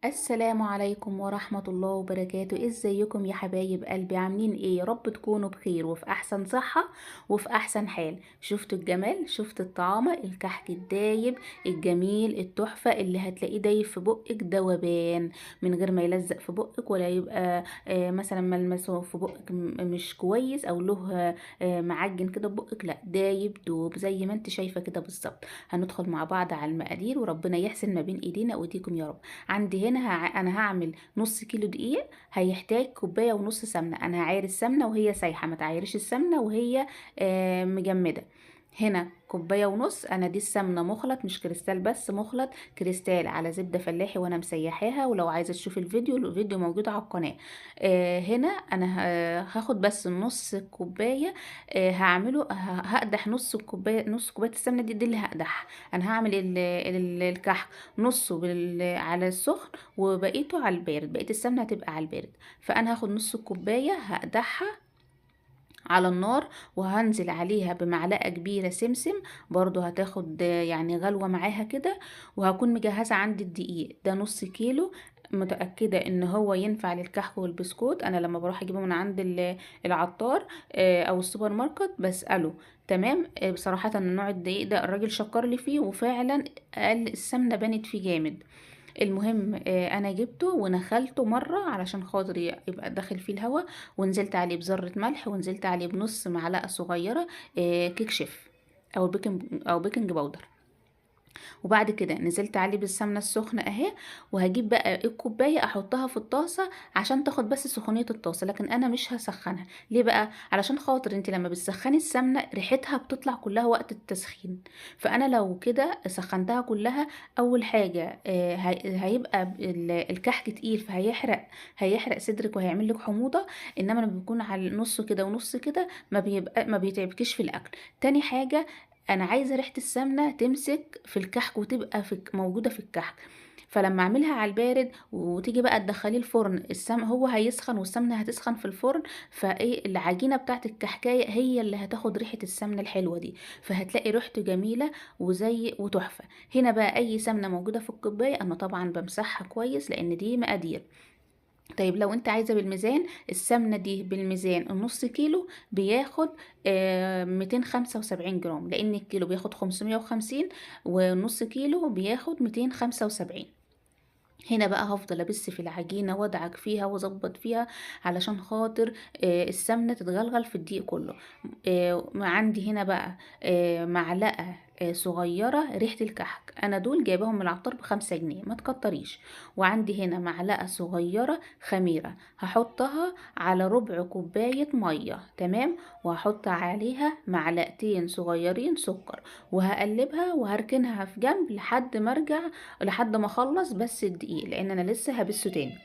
السلام عليكم ورحمة الله وبركاته. ازيكم يا حبايب قلبي؟ عاملين ايه؟ يا رب تكونوا بخير وفي احسن صحة وفي احسن حال. شفتوا الجمال؟ شفت الطعامة، الكحك الدايب الجميل التحفة اللي هتلاقيه دايب في بقك دوبان، من غير ما يلزق في بقك ولا يبقى مثلا ملمسه في بقك مش كويس او له معجن كده في بقك. لا، دايب دوب زي ما انت شايفة كده بالظبط. هندخل مع بعض على المقادير وربنا يحسن ما بين ايدينا وايديكم يا رب. عندي هنا انا هعمل نص كيلو دقيق، هيحتاج كوبايه ونص سمنه. انا هعاير السمنه وهي سايحه، ما تعايرش السمنه وهي مجمده. هنا كوبايه ونص، انا دي السمنه مخلط مش كريستال، بس مخلط كريستال على زبده فلاحي وانا مسيحاها. ولو عايزه تشوف الفيديو موجود على القناه. هنا انا هاخد بس نص كوبايه. هعمله هقدح نص كوبايه السمنه دي اللي هقدح. انا هعمل الكحك نصه على السخن وبقيته على البارد، بقيت السمنه هتبقى على البارد. فانا هاخد نص كوبايه هقدحها على النار، وهنزل عليها بمعلقه كبيره سمسم، برضو هتاخد يعني غلوه معاها كده. وهكون مجهزه عندي الدقيق ده نص كيلو، متأكدة ان هو ينفع للكحك والبسكوت. انا لما بروح اجيبه من عند العطار او السوبر ماركت بسأله. تمام. بصراحة نوع الدقيق ده الراجل شكر لي فيه وفعلا قال السمنة بانت فيه جامد. المهم انا جبته ونخلته مره علشان خاطر يبقى داخل فيه الهواء، ونزلت عليه بذره ملح، ونزلت عليه بنص معلقه صغيره كيك شيف او بيكنج باودر. وبعد كده نزلت عليه بالسمنه السخنه اهي. وهجيب بقى الكوبايه احطها في الطاسه عشان تاخد بس سخونيه الطاسه، لكن انا مش هسخنها. ليه بقى؟ علشان خاطر انت لما بتسخني السمنه ريحتها بتطلع كلها وقت التسخين. فانا لو كده سخنتها كلها، اول حاجه هيبقى الكحك تقيل فهيحرق صدرك وهيعمل لك حموضه. انما لما بيكون على نص كده ونص كده ما بيتعبكيش في الاكل. تاني حاجه، انا عايزه ريحه السمنه تمسك في الكحك وتبقى موجوده في الكحك. فلما اعملها على البارد وتيجي بقى تدخليه الفرن، هو هيسخن والسمنه هتسخن في الفرن. فايه العجينه بتاعت الكحكايه هي اللي هتاخد ريحه السمنه الحلوه دي، فهتلاقي ريحته جميله وزي وتحفه. هنا بقى اي سمنه موجوده في الكوبايه انا طبعا بمسحها كويس لان دي مقادير. طيب لو انت عايزة بالميزان، السمنة دي بالميزان النص كيلو بياخد 275 جرام، لان الكيلو بياخد 550 والنص كيلو بياخد 275. هنا بقى هفضل ابس في العجينه وادعك فيها واظبط فيها علشان خاطر السمنه تتغلغل في الدقيق كله. عندي هنا بقى معلقه صغيرة ريحة الكحك، أنا دول جايباهم من العطار ب5 جنيه، ما تكتريش. وعندي هنا معلقة صغيرة خميرة هحطها على ربع كوباية مية. تمام. وهحط عليها معلقتين صغيرين سكر، وهقلبها وهركنها في جنب لحد ما اخلص بس الدقيق، لان انا لسه هبسه تاني.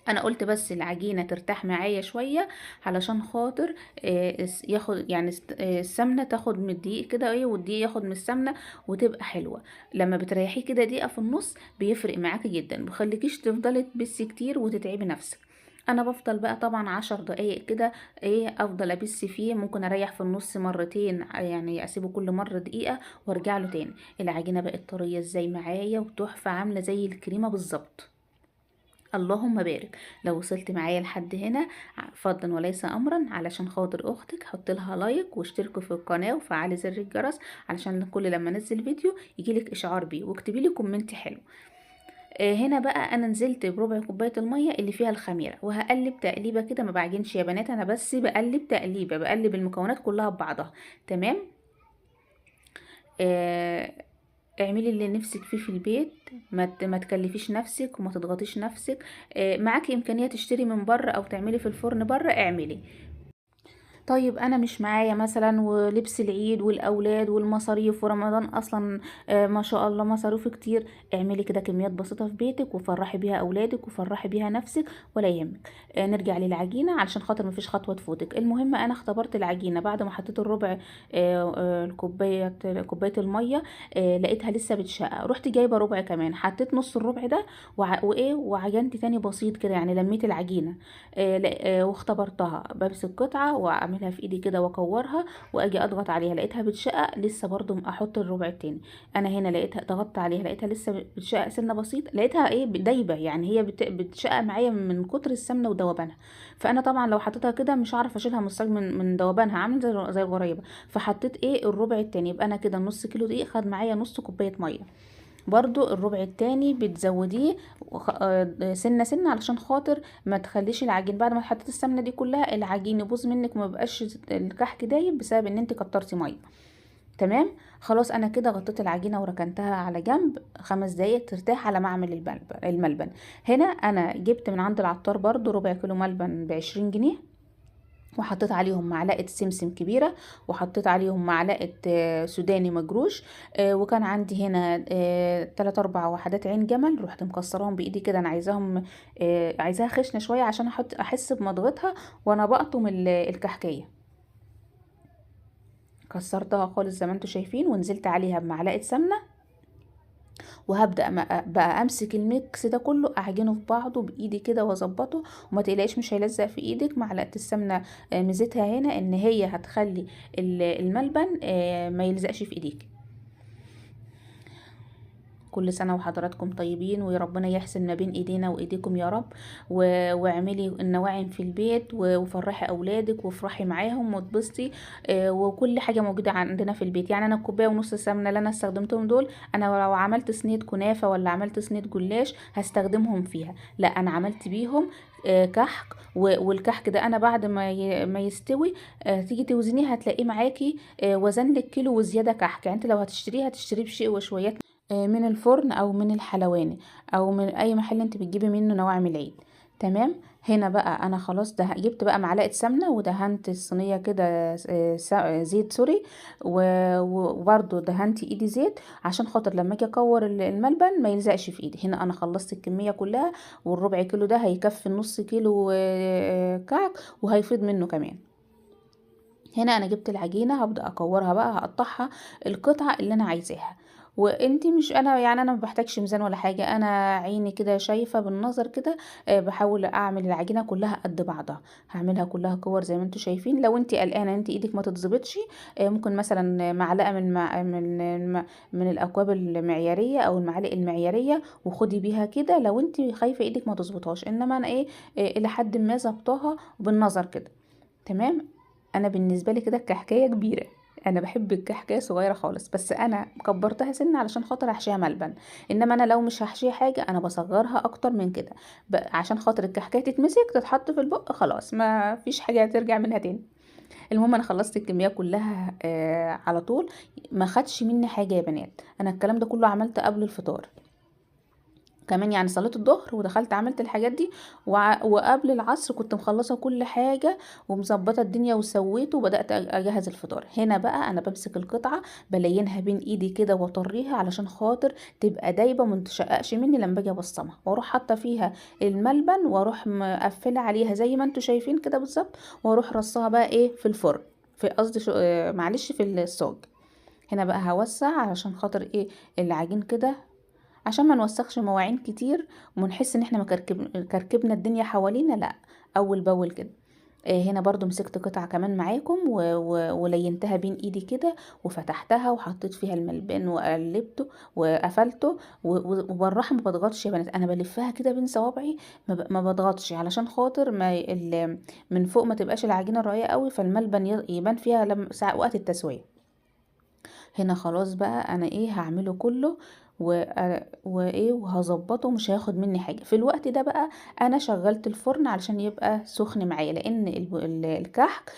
انا قلت بس العجينه ترتاح معايا شويه علشان خاطر ياخد يعني السمنه تاخد من الدقيق كده ايه، والدقيق ياخد من السمنه وتبقى حلوه. لما بتريحيه كده دقيقه في النص بيفرق معاكي جدا، مبيخليكيش تفضلي تبسي كتير وتتعبي نفسك. انا بفضل بقى طبعا 10 دقايق كده ايه، افضل ابس فيه. ممكن اريح في النص مرتين، يعني اسيبه كل مره دقيقه وارجع له تاني. العجينه بقت طريه ازاي معايا وتحفه، عامله زي الكريمه بالظبط. اللهم بارك. لو وصلت معايا لحد هنا فضلا وليس امرا، علشان خاطر اختك حط لها لايك واشتركوا في القناه وفعلي زر الجرس علشان كل لما انزل فيديو يجيلك اشعار بيه، واكتبي لي كومنت حلو. هنا بقى انا نزلت بربع كوبايه الميه اللي فيها الخميره، وهقلب تقليبه كده. ما بعجنش يا بنات، انا بس بقلب تقليبه، بقلب المكونات كلها ببعضها. تمام. آه، اعملي اللي نفسك فيه في البيت، ما تكلفيش نفسك وما تضغطيش نفسك. معاكي امكانيه تشتري من بره او تعملي في الفرن بره، اعملي. طيب انا مش معايا مثلا ولبس العيد والاولاد والمصاريف ورمضان اصلا ما شاء الله مصاريف كتير. اعملي كده كميات بسيطه في بيتك وفرحي بيها اولادك وفرحي بيها نفسك ولا يهمك. نرجع للعجينه علشان خاطر مفيش خطوه تفوتك. المهم انا اختبرت العجينه بعد ما حطيت الربع كوبايه الميه. لقيتها لسه بتشقق، رحت جايبه ربع كمان، حطيت نص الربع ده وعجنت تاني بسيط كده، يعني لميت العجينه. واختبرتها بمسك قطعه واعملها اعملها في ايدي كده واكورها واجي اضغط عليها، لقيتها بتشقق لسه برضو احط الربع التاني. انا هنا لقيتها ضغطت عليها لقيتها لسه بتشقق سنه بسيط، لقيتها ايه دايبه، يعني هي بتشقق معايا من كتر السمنه وذوبانها. فانا طبعا لو حطيتها كده مش هعرف اشيلها من الصاج من ذوبانها، عامل زي الغريبه. فحطيت ايه الربع التاني، يبقى انا كده نص كيلو دقيق خد معايا نص كوبايه ميه. برضو الربع التاني بتزوديه سنة سنة علشان خاطر ما تخليش العجين بعد ما حطيت السمنة دي كلها العجين يبوظ منك وما بقاش الكحك دايب بسبب ان انت كترتي مية. تمام. خلاص انا كده غطيت العجينة وركنتها على جنب 5 دقايق ترتاح على ما اعمل الملبن. هنا انا جبت من عند العطار برضو ربع كيلو ملبن ب20 جنيه، وحطيت عليهم معلقة سمسم كبيرة، وحطيت عليهم معلقة سوداني مجروش، وكان عندي هنا 3 4 وحدات عين جمل، رحت مكسراهم بايدي كده. انا عايزاهم عايزاها خشنة شوية عشان احس بمضغتها وانا بقطم الكحكية. كسرتها خالص زي ما انتوا شايفين، ونزلت عليها بمعلقة سمنة، وهبدأ بقى امسك الميكس ده كله اعجنه في بعضه بايدي كده واظبطه. وما تقلقيش مش هيلزق في ايدك، معلقه السمنه ميزتها هنا ان هي هتخلي الملبن ما يلزقش في ايديك. كل سنة وحضراتكم طيبين، وربنا يحسن ما بين ايدينا وايديكم يا رب. واعملي النواعم في البيت وفرحي اولادك وافرحي معاهم واتبسطي. وكل حاجة موجودة عندنا في البيت. يعني انا الكوباية ونص السمنة اللي انا استخدمتهم دول، انا لو عملت صينية كنافة ولا عملت صينية جلاش هستخدمهم فيها، لا انا عملت بيهم كحك. والكحك ده انا بعد ما يستوي تيجي توزنيه هتلاقيه معاكي وزن لك كيلو وزيادة كحك. يعني انت لو هتشتريه بشيء وشويات من الفرن او من الحلواني او من اي محل انت بتجيبي منه نواعم العيد. تمام. هنا بقى انا خلاص جبت بقى معلقه سمنه ودهنت الصينيه كده زيت سوري، وبرده دهنت ايدي زيت عشان خاطر لما اجي اكور الملبن ما يلزقش في ايدي. هنا انا خلصت الكميه كلها، والربع كيلو ده هيكفي النص كيلو كعك وهيفيض منه كمان. هنا انا جبت العجينه هبدا اكورها بقى، هقطعها القطعه اللي انا عايزاها. وانتي مش انا يعني انا ما بحتاجش ميزان ولا حاجه، انا عيني كده شايفه بالنظر كده. بحاول اعمل العجينه كلها قد بعضها، هعملها كلها كور زي ما انتوا شايفين. لو انتي قلقانه انتي ايدك ما تتظبطش ممكن مثلا معلقه من الاكواب المعياريه او المعالق المعياريه وخدي بيها كده لو انتي خايفه ايدك ما تظبطهاش. انما انا ايه الى حد ما ظبطاها بالنظر كده. تمام. انا بالنسبه لي كده الكحكايه كبيره، انا بحب الكحكايه صغيره خالص، بس انا كبرتها سنه علشان خاطر احشيها ملبن. انما انا لو مش هحشيها حاجه انا بصغرها اكتر من كده عشان خاطر الكحكايه تتمسك تتحط في البق خلاص ما فيش حاجه هترجع منها تاني. المهم انا خلصت الكميه كلها على طول، ما خدش مني حاجه يا بنات. انا الكلام ده كله عملته قبل الفطار كمان، يعني صليت الظهر ودخلت عملت الحاجات دي، وقبل العصر كنت مخلصه كل حاجه ومظبطه الدنيا وسويته وبدات اجهز الفطار. هنا بقى انا بمسك القطعه بلينها بين ايدي كده واطريها علشان خاطر تبقى دايبه وما تشققش مني لما باجي ابصمها، واروح حاطه فيها الملبن واروح مقفله عليها زي ما انتوا شايفين كده بالظبط، واروح رصاها بقى ايه في الفرن، في قصدي معلش في الصاج. هنا بقى هوسع علشان خاطر ايه العجين كده عشان ما نوسخش مواعين كتير ونحس ان احنا كركبنا الدنيا حوالينا، لا اول باول كده. هنا برضو مسكت قطعة كمان معاكم ولينتها بين ايدي كده وفتحتها وحطيت فيها الملبن وقلبته وقفلته وبالراحة ما بضغطش يا بنات، انا بلفها كده بين صوابعي، ما بضغطش علشان خاطر ما من فوق ما تبقاش العجينة رقيقة قوي فالملبن يبان فيها وقت التسوية. هنا خلاص بقى انا ايه هعمله كله وايه وهظبطه مش هياخد مني حاجه. في الوقت ده بقى انا شغلت الفرن علشان يبقى سخن معايا، لان الكحك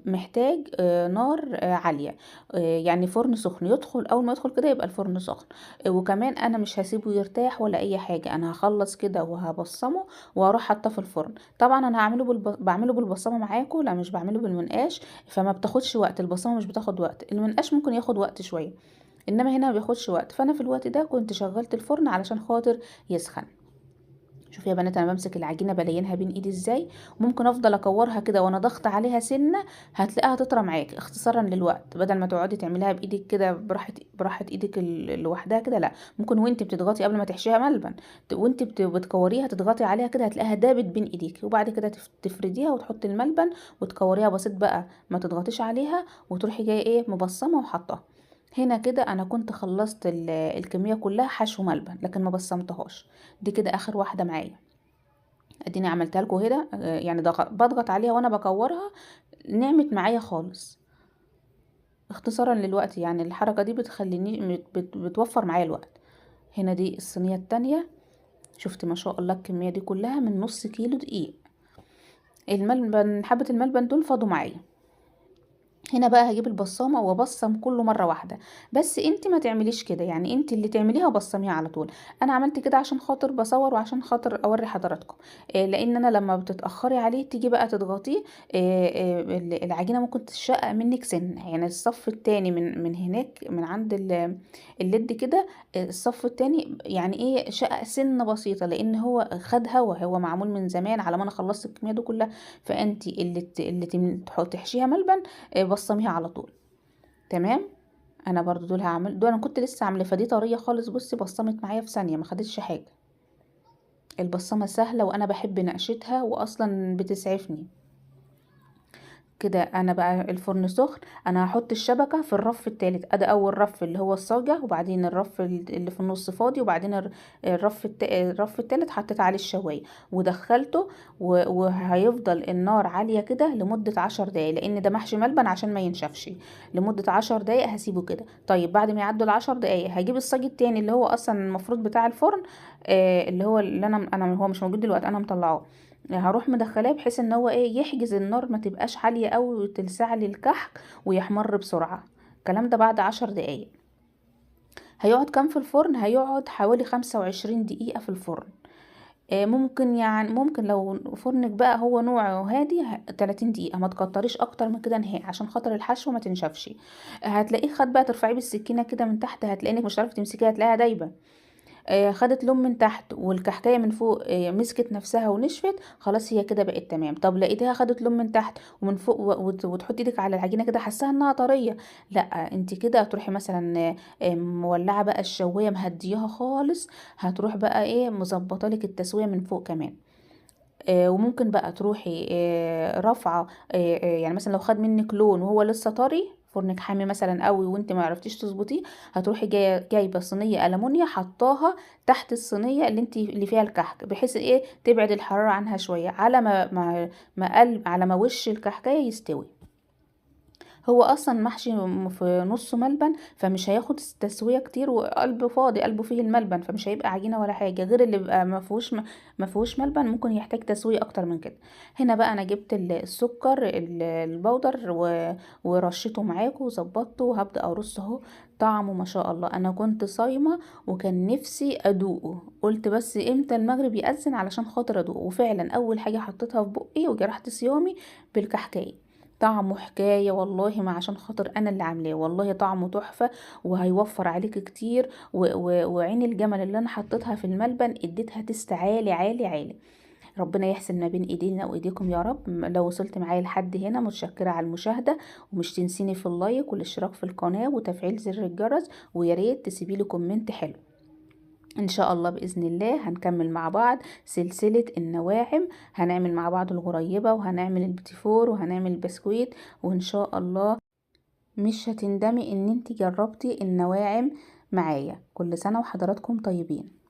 محتاج نار عاليه، يعني فرن سخن يدخل اول ما يدخل كده يبقى الفرن سخن. وكمان انا مش هسيبه يرتاح ولا اي حاجه، انا هخلص كده وهبصمه واروح حاطه في الفرن. طبعا انا بعمله بالبصمه معاكم، لا مش بعمله بالمنقاش، فما بتاخدش وقت. البصمه مش بتاخد وقت، المنقاش ممكن ياخد وقت شويه انما هنا ما بياخدش وقت. فانا في الوقت ده كنت شغلت الفرن علشان خاطر يسخن. شوفي يا بنات انا بمسك العجينه بلينها بين ايدي ازاي، ممكن افضل اكورها كده وانا ضغط عليها سنه، هتلاقيها تطرى معاكي اختصارا للوقت، بدل ما تقعدي تعمليها بايدك كده براحه ايدك لوحدها كده، لا ممكن وانت بتضغطي قبل ما تحشيها ملبن، وانت بتكوريها تضغطي عليها كده هتلاقيها دابت بين ايديك، وبعد كده تفرديها وتحطي الملبن وتكوريها بسيط بقى، ما تضغطيش عليها، وتروحي جايه ايه مبصمه وحطها. هنا كده انا كنت خلصت الكميه كلها حشو ملبن لكن ما بصمتهاش. دي كده اخر واحده معايا، اديني عملتها لكم هنا يعني بضغط عليها وانا بكورها، نعمت معايا خالص اختصارا للوقت، يعني الحركه دي بتخليني بتوفر معايا الوقت. هنا دي الصينيه التانية، شفت ما شاء الله الكميه دي كلها من نص كيلو دقيق. الملبن حبه الملبن دول فاضوا معايا. هنا بقى هجيب البصامه وابصم كله مره واحده، بس انت ما تعمليش كده، يعني انت اللي تعمليها وبصميها على طول. انا عملت كده عشان خاطر بصور وعشان خاطر اوري حضراتكم، لان انا لما بتتاخري عليه تيجي بقى تضغطيه، العجينه ممكن تشقق منك سن، يعني الصف التاني من هناك من عند الليد كده، الصف التاني يعني ايه شقق سنه بسيطه، لان هو خد هو معمول من زمان على ما انا خلصت الكميه دي كلها. فانت تحشيها ملبن، بصميها على طول. تمام. انا برضو دول هعمل دول، انا كنت لسه عامله فدي طريه خالص، بصي بصمت معايا في ثانيه ما خدتش حاجه. البصمه سهله وانا بحب نقشتها واصلا بتسعفني. كده انا بقى الفرن سخن، انا هحط الشبكه في الرف التالت، ادي اول رف اللي هو الصاجه، وبعدين الرف اللي في النص فاضي، وبعدين الرف التالت حطيت عليه الشوايه ودخلته، وهيفضل النار عاليه كده لمده 10 دقايق، لان ده محشي ملبن عشان ما ينشفش. لمده 10 دقايق هسيبه كده. طيب بعد ما يعدوا ال10 دقايق هجيب الصاج التاني اللي هو اصلا المفروض بتاع الفرن، اللي هو اللي انا هو مش موجود دلوقتي انا مطلعاه، هروح مدخلاه بحيث ان هو ايه يحجز النار ما تبقاش عالية قوي وتلسع لي الكحك ويحمر بسرعة. الكلام ده بعد 10 دقايق. هيقعد كام في الفرن؟ هيقعد حوالي 25 دقيقة في الفرن. ممكن يعني ممكن لو فرنك بقى هو نوعه هادي 30 دقيقة، ما تكتريش اكتر من كده نهائي عشان خاطر الحشو ما تنشفش. هتلاقيه خد بقى، ترفعيه بالسكينة كده من تحت هتلاقينك مش هتعرفي تمسكيها، هتلاقيها دايبة. خدت لون من تحت والكحكايه من فوق مسكت نفسها ونشفت، خلاص هي كده بقت تمام. طب لقيتها خدت لون من تحت ومن فوق وتحطي ايدك على العجينه كده حاساها انها طريه، لا انت كده هتروحي مثلا مولعه بقى الشوايه مهدياها خالص، هتروح بقى ايه مظبطه لك التسويه من فوق كمان. وممكن بقى تروحي رافعه، يعني مثلا لو خد منك لون وهو لسه طري، فرنك حامي مثلا قوي وانت ما عرفتيش تظبطيه، هتروحي جايبه صينيه المونيا حطاها تحت الصينيه اللي فيها الكحك، بحيث ايه تبعد الحراره عنها شويه على على ما وش الكحكايه يستوي. هو اصلا محشي في نصه ملبن، فمش هياخد تسويه كتير، وقلبه فاضي قلبه فيه الملبن، فمش هيبقى عجينه ولا حاجه، غير اللي بيبقى ما فيهوش ملبن ممكن يحتاج تسويه اكتر من كده. هنا بقى انا جبت السكر البودر ورشيته معاكم وظبطته، وهبدا ارص اهو. طعمه ما شاء الله، انا كنت صايمه وكان نفسي ادوقه، قلت بس امتى المغرب يأذن علشان خاطر ادوقه، وفعلا اول حاجه حطيتها في بقي وجرحت صيامي بالكحكايه. طعمه حكاية والله، ما عشان خاطر انا اللي عاملاه، والله طعمه تحفة وهيوفر عليك كتير، وعين الجمل اللي انا حطيتها في الملبن اديتها تست عالي عالي عالي. ربنا يحسن ما بين ايدينا وايديكم يا رب. لو وصلت معايا لحد هنا متشكرة على المشاهدة، ومش تنسيني في اللايك والاشتراك في القناة وتفعيل زر الجرس، ويا ريت تسيبيلي كومنت حلو. ان شاء الله باذن الله هنكمل مع بعض سلسله النواعم، هنعمل مع بعض الغريبه وهنعمل البتيفور وهنعمل البسكويت، وان شاء الله مش هتندمي ان انت جربتي النواعم معايا. كل سنه وحضراتكم طيبين.